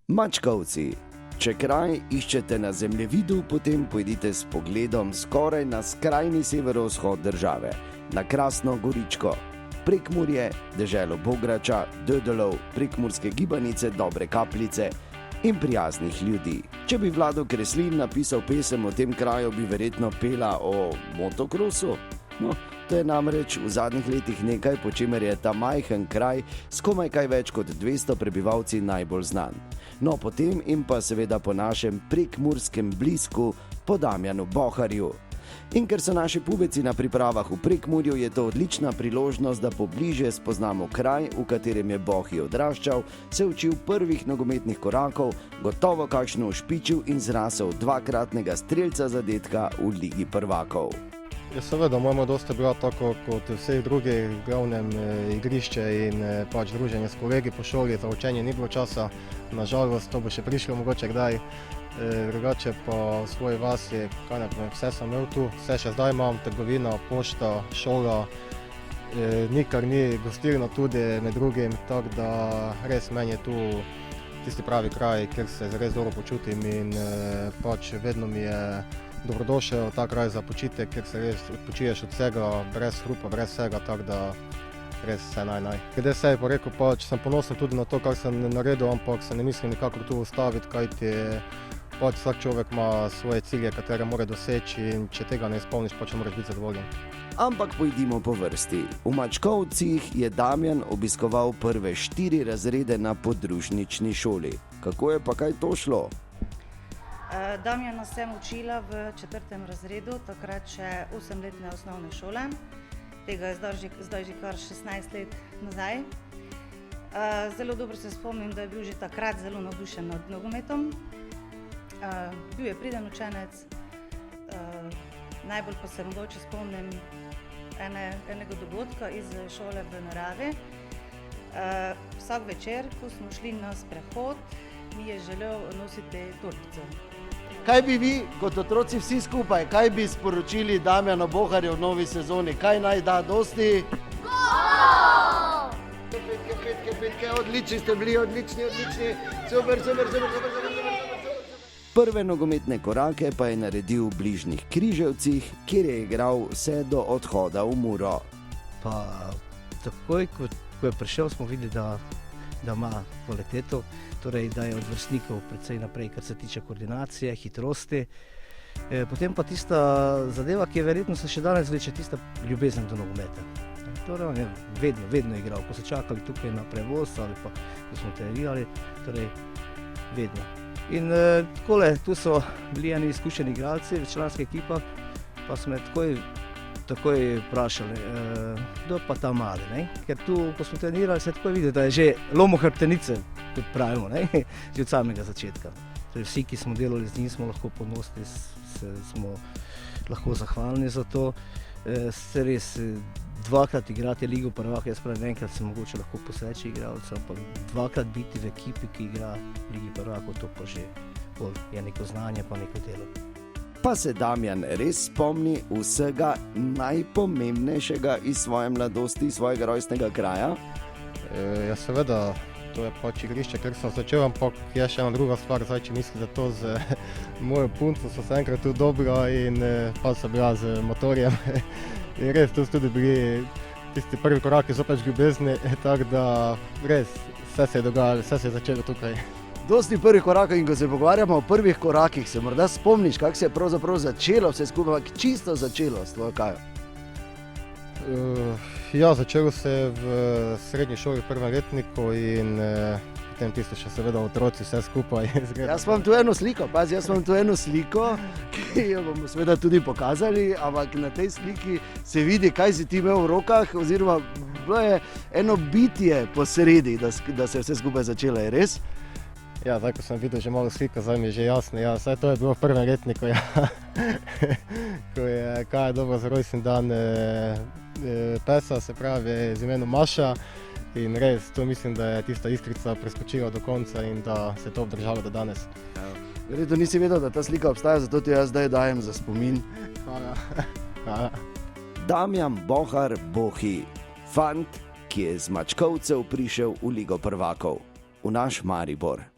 Mačkovci. Če kraj iščete na zemljevidu, potem pojdite s pogledom skoraj na skrajni severovzhod države, na krasno Goričko, Prekmurje, deželo Bograča, Dödelov, prekmurske gibanice, Dobre Kapljice in prijaznih ljudi. Če bi Vlado Kreslin napisal pesem o tem kraju, bi verjetno pela o motokrosu. No, to je namreč v zadnjih letih nekaj, po čemer je ta majhen kraj s komaj kaj več kot 200 prebivalci najbolj znan. No, potem in pa seveda po našem prekmurskem blisku, po Damjanu Boharju. In ker so naši pubeci na pripravah v Prekmurju, je to odlična priložnost, da pobliže spoznamo kraj, v katerem je Bohi odraščal, se učil prvih nogometnih korakov, gotovo kakšno ušpičil in zrasel dvakratnega strelca zadetka v Ligi prvakov. Ja, seveda, moja mladost je bila tako kot vseh drugih, v glavnem igrišče in pač druženje s kolegi po šoli, za učenje ni bilo časa, nažalost, to bo še prišlo mogoče kdaj. Drugače pa v svoji vasi, vse sem imel tu, vse še zdaj imam, trgovina, pošta, šola, nikar ni, gostilna tudi med drugim, tako da res meni je tu tisti pravi kraj, kjer se res dobro počutim in pač vedno mi je dobrodošel ta kraj za počitek, kjer se res odpočiješ od vsega, brez hrupa, brez vsega, tako da res vse naj. Glede se je pa rekel, pač sem ponosen tudi na to, kar sem naredil, ampak se ne mislim nikakor tu ustaviti, kajti pač vsak človek ima svoje cilje, katere mora doseči in če tega ne izpolniš, pač ne moraš biti zadovoljen. Ampak pojdimo po vrsti. V Mačkovcih je Damjan obiskoval prve 4 razrede na podružnični šoli. Kako je pa kaj to šlo? Damjana sem učila v 4. razredu, takrat še 8-letne osnovne šole. Tega je zdaj že kar 16 let nazaj. Zelo dobro se spomnim, da je bil že takrat zelo navdušen nad nogometom. Bil je priden učenec, najbolj pa se mogoče spomnim enega dogodka iz šole v naravi. Vsak večer, ko smo šli na sprehod, mi je želel nositi torbico. Kaj bi vi, kot otroci vsi skupaj, kaj bi sporočili Damjanu Boharju v novi sezoni? Kaj naj da dosti? Gol! Petke, odlični ste bili, odlični. Super. Prve nogometne korake pa je naredil v bližnjih Križevcih, kjer je igral vse do odhoda v Muro. Pa takoj, ko je prišel, smo videli, da ima kvaliteto, torej da je od vrstnikov precej naprej, kar se tiče koordinacije, hitrosti. Potem pa tista zadeva, ki je verjetno se še danes vleče, tista ljubezen do nogometa. Torej on je vedno igral, ko so čakali tukaj na prevoz ali pa ko smo trenirali, torej vedno. In takole, tu so bili eni izkušeni igralci v članskih ekipah, pa so me takoj vprašali, kdo pa ta mali, ne? Ker tu, ko smo trenirali, se je takoj videli, da je že lomo hrbtenice, kot pravimo, ne? Že od samega začetka. Torej, vsi, ki smo delali z njim, smo lahko ponosni, smo lahko zahvalni za to. Se res dvakrat igrati Ligo prvakov, jaz pravim, enkrat se mogoče lahko posreči igralca, ampak dvakrat biti v ekipi, ki igra Ligi prvakov, to pa že je neko znanje, pa neko delo. Pa se Damjan res spomni vsega najpomembnejšega iz svoje mladosti, svojega rojstnega kraja? Ja, seveda, to je pač igrišče, kjer sem začel, ampak je še ena druga stvar, zdaj, če mislim, da to z mojo punco so se enkrat tudi dobra in pa so bila z motorjem. In res, to so tudi bili tisti prvi koraki zopet ljubezni, tako da res vse se je dogajalo, vse se je začelo tukaj. Dosti prvih korakov in ko se pogovarjamo o prvih korakih, se morda spomniš, kako se je pravzaprav začelo vse skupaj, čisto začelo s tvojo kajo? Ja, začelo se je v srednji šoli v 1. letniku in potem tisto še seveda otroci vse skupaj. Jaz imam tu eno sliko, ki jo bomo seveda tudi pokazali, ampak na tej sliki se vidi, kaj si ti imel v rokah, oziroma bilo je eno bitje po sredi, da se je vse skupaj začelo, je res? Ja, zdaj, ko sem videl že malo slika, zdaj mi je že jasno, ja, vsaj to je bilo v 1. letniku, ja. Ko je Kaja dobro za rojstni dan pesa, se pravi z imenom Maša. In res, to mislim, da je tista Istrica preskočila do konca in da se je to obdržalo do danes. Verjetno nisi vedel, da ta slika obstaja, zato ti jaz zdaj dajem za spomin. Hvala. Damjan Bohar Bohi, fant, ki je z Mačkovcev prišel v Ligo prvakov, v naš Maribor.